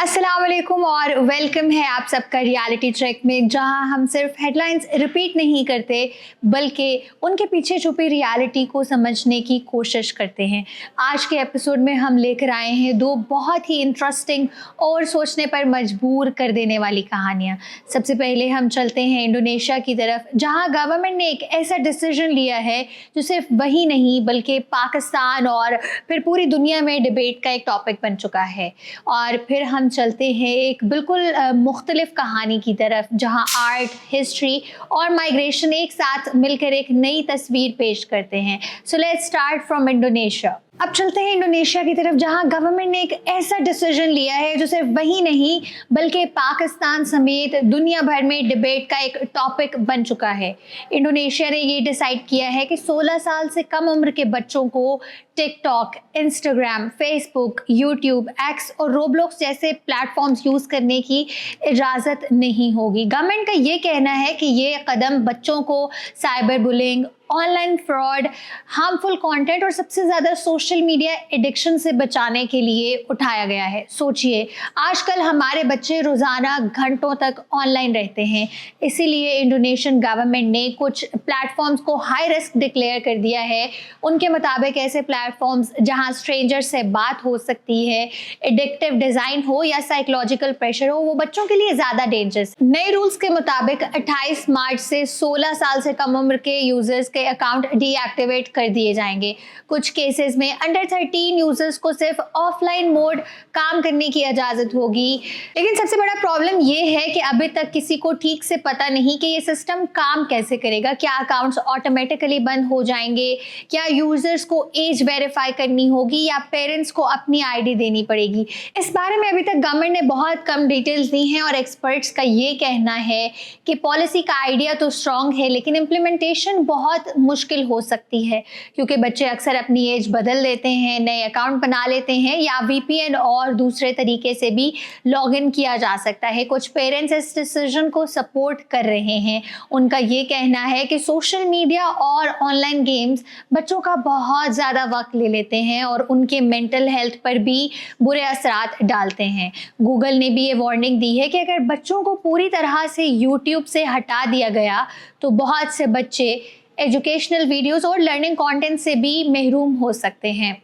अस्सलाम वालेकुम और वेलकम है आप सबका रियलिटी चेक में, जहां हम सिर्फ हेडलाइंस रिपीट नहीं करते बल्कि उनके पीछे छुपी रियलिटी को समझने की कोशिश करते हैं। आज के एपिसोड में हम लेकर आए हैं दो बहुत ही इंटरेस्टिंग और सोचने पर मजबूर कर देने वाली कहानियां। सबसे पहले हम चलते हैं इंडोनेशिया की तरफ, जहां गवर्नमेंट ने एक ऐसा डिसीजन लिया है जो सिर्फ वही नहीं बल्कि पाकिस्तान और फिर पूरी दुनिया में डिबेट का एक टॉपिक बन चुका है। और फिर हम चलते हैं एक बिल्कुल मुख्तलिफ कहानी की तरफ, जहां आर्ट, हिस्ट्री और माइग्रेशन एक साथ मिलकर एक नई तस्वीर पेश करते हैं। So let's start from Indonesia. अब चलते हैं इंडोनेशिया की तरफ, जहां गवर्नमेंट ने एक ऐसा डिसीजन लिया है जो सिर्फ वही नहीं बल्कि पाकिस्तान समेत दुनिया भर में डिबेट का एक टॉपिक बन चुका है। इंडोनेशिया ने ये डिसाइड किया है कि 16 साल से कम उम्र के बच्चों को TikTok, Instagram, Facebook, YouTube, x और रोब्लॉक्स जैसे प्लेटफॉर्म्स यूज़ करने की इजाज़त नहीं होगी। गवर्नमेंट का ये कहना है कि ये कदम बच्चों को cyber bullying, online fraud, harmful content और सबसे ज़्यादा सोशल मीडिया एडिक्शन से बचाने के लिए उठाया गया है। सोचिए, आजकल हमारे बच्चे रोज़ाना घंटों तक ऑनलाइन रहते हैं, इसीलिए इंडोनेशियन गवर्नमेंट ने कुछ प्लेटफॉर्म्स को हाई रिस्क डिक्लेयर कर दिया है। उनके मुताबिक ऐसे प्लेटफॉर्म्स जहां स्ट्रेंजर से बात हो सकती है, एडिक्टिव डिज़ाइन हो या साइकोलॉजिकल प्रेशर हो, वो बच्चों के लिए ज़्यादा डेंजरस। नए रूल्स के मुताबिक 28 मार्च से 16 साल से कम उम्र के यूजर्स के अकाउंट डीएक्टिवेट कर दिए जाएंगे। कुछ केसेस में अंडर 13 यूजर्स को सिर्फ ऑफलाइन मोड काम करने की इजाजत होगी। लेकिन सबसे बड़ा प्रॉब्लम ये है कि अभी तक किसी को ठीक से पता नहीं कि ये सिस्टम काम कैसे करेगा। क्या अकाउंट्स ऑटोमेटिकली बंद हो जाएंगे, क्या यूजर्स को एज वेरीफाई करनी होगी या पेरेंट्स को अपनी आईडी देनी पड़ेगी। इस बारे में अभी तक गवर्नमेंट ने बहुत कम डिटेल्स दी हैं और एक्सपर्ट्स का ये कहना है कि पॉलिसी का आइडिया तो स्ट्रॉन्ग है लेकिन इम्प्लीमेंटेशन बहुत मुश्किल हो सकती है, क्योंकि बच्चे अक्सर अपनी एज बदल देते हैं, नए अकाउंट बना लेते हैं या वीपीएन और दूसरे तरीके से भी लॉगिन किया जा सकता है। कुछ पेरेंट्स इस डिसीजन को सपोर्ट कर रहे हैं। उनका ये कहना है कि सोशल मीडिया और ऑनलाइन गेम्स बच्चों का बहुत ज़्यादा वक्त ले लेते हैं और उनके मेंटल हेल्थ पर भी बुरे असरात डालते हैं। गूगल ने भी ये वार्निंग दी है कि अगर बच्चों को पूरी तरह से यूट्यूब से हटा दिया गया तो बहुत से बच्चे एजुकेशनल वीडियोस और लर्निंग कंटेंट से भी महरूम हो सकते हैं।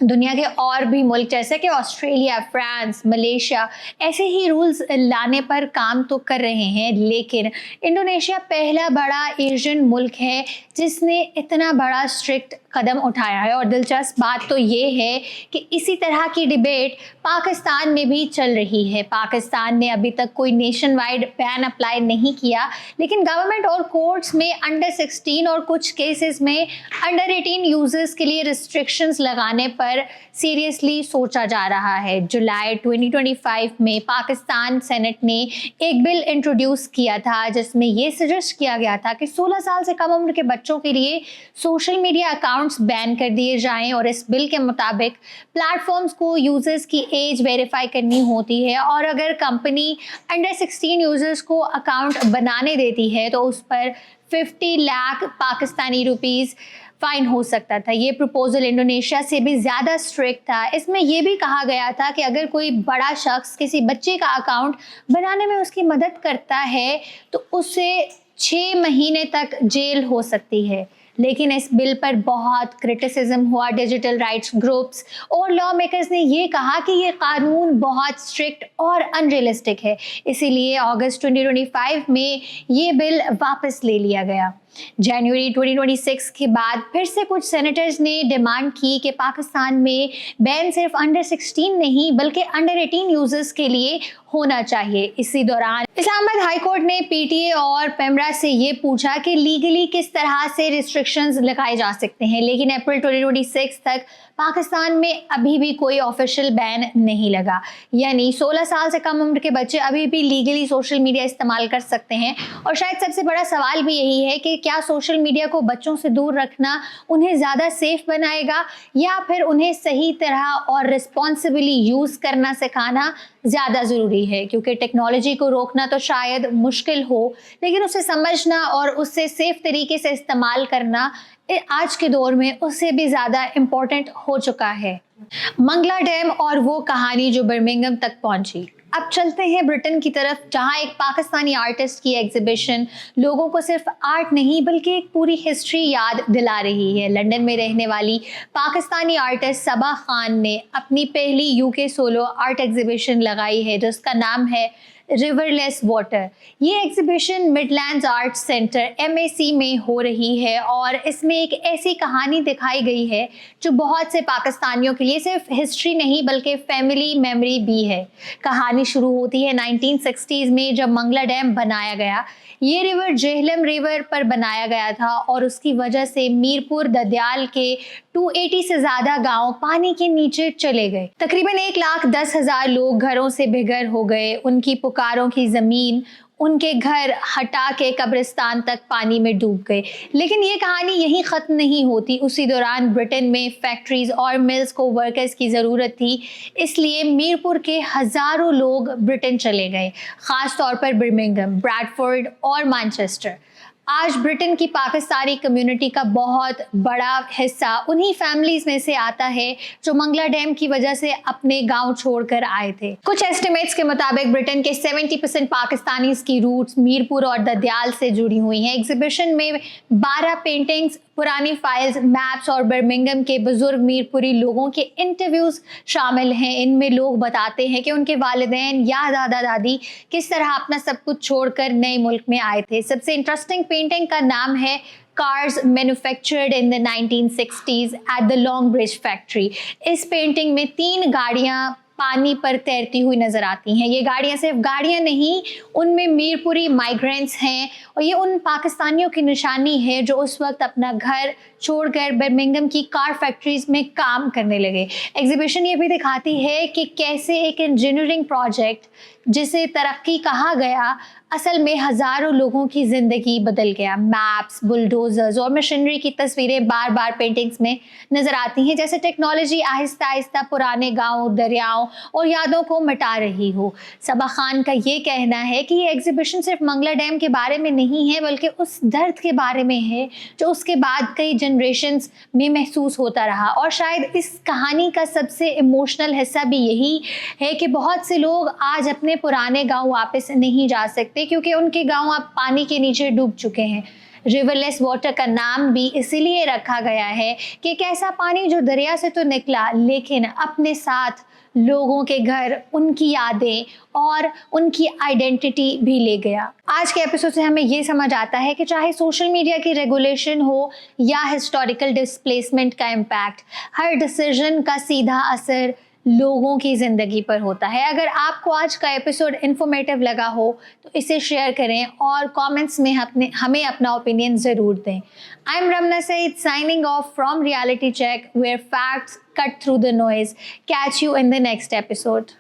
दुनिया के और भी मुल्क जैसे कि ऑस्ट्रेलिया, फ्रांस, मलेशिया ऐसे ही रूल्स लाने पर काम तो कर रहे हैं, लेकिन इंडोनेशिया पहला बड़ा एशियन मुल्क है जिसने इतना बड़ा स्ट्रिक्ट कदम उठाया है। और दिलचस्प बात तो ये है कि इसी तरह की डिबेट पाकिस्तान में भी चल रही है। पाकिस्तान ने अभी तक कोई नेशन वाइड बैन अप्लाई नहीं किया, लेकिन गवर्नमेंट और कोर्ट्स में अंडर 16 और कुछ केसेस में अंडर 18 यूजर्स के लिए रिस्ट्रिक्शंस लगाने पर सीरियसली सोचा जा रहा है। जुलाई 2025 में पाकिस्तान सेनेट ने एक बिल इंट्रोड्यूस किया था जिसमें ये सजेस्ट किया गया था कि 16 साल से कम उम्र के बच्चों के लिए सोशल मीडिया अकाउंट्स बैन कर दिए जाएं और इस बिल के मुताबिक प्लेटफॉर्म्स को यूजर्स की एज वेरीफाई करनी होती है और अगर कंपनी अंडर 16 यूजर्स को अकाउंट बनाने देती है तो उस पर 50 लाख पाकिस्तानी रुपीस फाइन हो सकता था। ये प्रपोजल इंडोनेशिया से भी ज़्यादा स्ट्रिक्ट था। इसमें यह भी कहा गया था कि अगर कोई बड़ा शख्स किसी बच्चे का अकाउंट बनाने में उसकी मदद करता है तो उसे 6 महीने तक जेल हो सकती है। लेकिन इस बिल पर बहुत क्रिटिसिज्म हुआ। डिजिटल राइट्स ग्रुप्स और लॉ मेकर्स ने ये कहा कि ये कानून बहुत स्ट्रिक्ट और अनरियलिस्टिक है, इसीलिए अगस्त 2025 में ये बिल वापस ले लिया गया। जनवरी 2026 के बाद फिर से कुछ सेनेटर्स ने डिमांड की कि पाकिस्तान में बैन सिर्फ अंडर 16 नहीं बल्कि अंडर 18 यूजर्स के लिए होना चाहिए। इसी दौरान इस्लामाबाद हाई कोर्ट ने पीटीए और पेमरा से ये पूछा कि लीगली किस तरह से रिस्ट्रिक्शंस लगाए जा सकते हैं, लेकिन अप्रैल 2026 तक पाकिस्तान में अभी भी कोई ऑफिशियल बैन नहीं लगा। यानी 16 साल से कम उम्र के बच्चे अभी भी लीगली सोशल मीडिया इस्तेमाल कर सकते हैं। और शायद सबसे बड़ा सवाल भी यही है कि क्या सोशल मीडिया को बच्चों से दूर रखना उन्हें ज़्यादा सेफ बनाएगा या फिर उन्हें सही तरह और रिस्पॉन्सिबली यूज़ करना सिखाना ज़्यादा ज़रूरी है। क्योंकि टेक्नोलॉजी को रोकना तो शायद मुश्किल हो, लेकिन उसे समझना और उससे सेफ तरीके से इस्तेमाल करना आज के दौर में उससे भी ज़्यादा इम्पोर्टेंट हो चुका है। मंगला डैम और वो कहानी जो बर्मिंघम तक पहुंची। अब चलते हैं ब्रिटेन की तरफ, जहां एक पाकिस्तानी आर्टिस्ट की एग्जीबिशन लोगों को सिर्फ आर्ट नहीं बल्कि एक पूरी हिस्ट्री याद दिला रही है। लंदन में रहने वाली पाकिस्तानी आर्टिस्ट सबा खान ने अपनी पहली यूके सोलो आर्ट एग्जीबिशन लगाई है जिसका नाम है रिवरलेस वाटर। ये exhibition Midlands art centre MAC में हो रही है और इसमें एक ऐसी कहानी दिखाई गई है जो बहुत से पाकिस्तानियों के लिए सिर्फ हिस्ट्री नहीं बल्कि फैमिली मेमोरी भी है। कहानी शुरू होती है 1960s में जब मंगला डैम बनाया गया। ये रिवर जेहलम रिवर पर बनाया गया था और उसकी वजह से मीरपुर ददयाल के 280 से ज़्यादा गांव पानी के नीचे चले गए। तकरीबन 1,10,000 लोग घरों से बेघर हो गए। उनकी पुकारों की ज़मीन, उनके घर हटा के कब्रिस्तान तक पानी में डूब गए। लेकिन ये कहानी यहीं ख़त्म नहीं होती। उसी दौरान ब्रिटेन में फैक्ट्रीज और मिल्स को वर्कर्स की ज़रूरत थी, इसलिए मीरपुर के हज़ारों लोग ब्रिटेन चले गए, ख़ास तौर पर बर्मिंघम, ब्रैडफोर्ड और मैनचेस्टर। आज ब्रिटेन की पाकिस्तानी कम्युनिटी का बहुत बड़ा हिस्सा उन्हीं फैमिलीज में से आता है जो मंगला डैम की वजह से अपने गांव छोड़कर आए थे। कुछ एस्टिमेट्स के मुताबिक ब्रिटेन के 70% पाकिस्तानीज की रूट्स मीरपुर और ददयाल से जुड़ी हुई हैं। एग्जीबिशन में 12 पेंटिंग्स, पुरानी फाइल्स, मैप्स और बर्मिंघम के बुजुर्ग मीरपुरी लोगों के इंटरव्यूज शामिल हैं। इनमें लोग बताते हैं कि उनके वालिदैन या दादा दादी किस तरह अपना सब कुछ छोड़कर नए मुल्क में आए थे। सबसे इंटरेस्टिंग पेंटिंग का नाम है cars manufactured in the 1960s at the long bridge factory. इस पेंटिंग में 3 गाड़ियां पानी पर तैरती हुई नजर आती हैं। ये गाड़ियां सिर्फ गाड़ियां नहीं, उनमें मीरपुरी माइग्रेंट्स हैं और ये उन पाकिस्तानियों की निशानी है जो उस वक्त अपना घर छोड़कर बर्मिंघम की कार फैक्ट्रीज में काम करने लगे। एग्जीबिशन ये भी दिखाती है कि कैसे एक इंजीनियरिंग प्रोजेक्ट जिसे तरक्की कहा गया असल में हज़ारों लोगों की ज़िंदगी बदल गया। मैप्स, बुलडोजर्स और मशीनरी की तस्वीरें बार बार पेंटिंग्स में नज़र आती हैं, जैसे टेक्नोलॉजी आहिस्ता आहिस्ता पुराने गाँव, दरियाओं और यादों को मिटा रही हो। सबा खान का ये कहना है कि ये एग्जीबिशन सिर्फ मंगला डैम के बारे में नहीं है बल्कि उस दर्द के बारे में है जो उसके बाद कई जनरेशन्स में महसूस होता रहा। और शायद इस कहानी का सबसे इमोशनल हिस्सा भी यही है कि बहुत से लोग आज अपने पुराने गांव वापस नहीं जा सकते क्योंकि उनके गांव अब पानी के नीचे डूब चुके हैं। रिवरलेस वाटर का नाम भी इसीलिए रखा गया है कि एक ऐसा पानी जो दरिया से तो निकला लेकिन अपने साथ लोगों के घर, उनकी यादें और उनकी आइडेंटिटी भी ले गया। आज के एपिसोड से हमें ये समझ आता है कि चाहे सोशल मीडिया की रेगुलेशन हो या हिस्टोरिकल डिस्प्लेसमेंट का इम्पैक्ट, हर डिसीजन का सीधा असर लोगों की ज़िंदगी पर होता है। अगर आपको आज का एपिसोड इन्फॉर्मेटिव लगा हो तो इसे शेयर करें और कमेंट्स में हमें अपना ओपिनियन ज़रूर दें। I am Ramna Saeed signing off from reality check, where facts cut through the noise. Catch you in the next episode.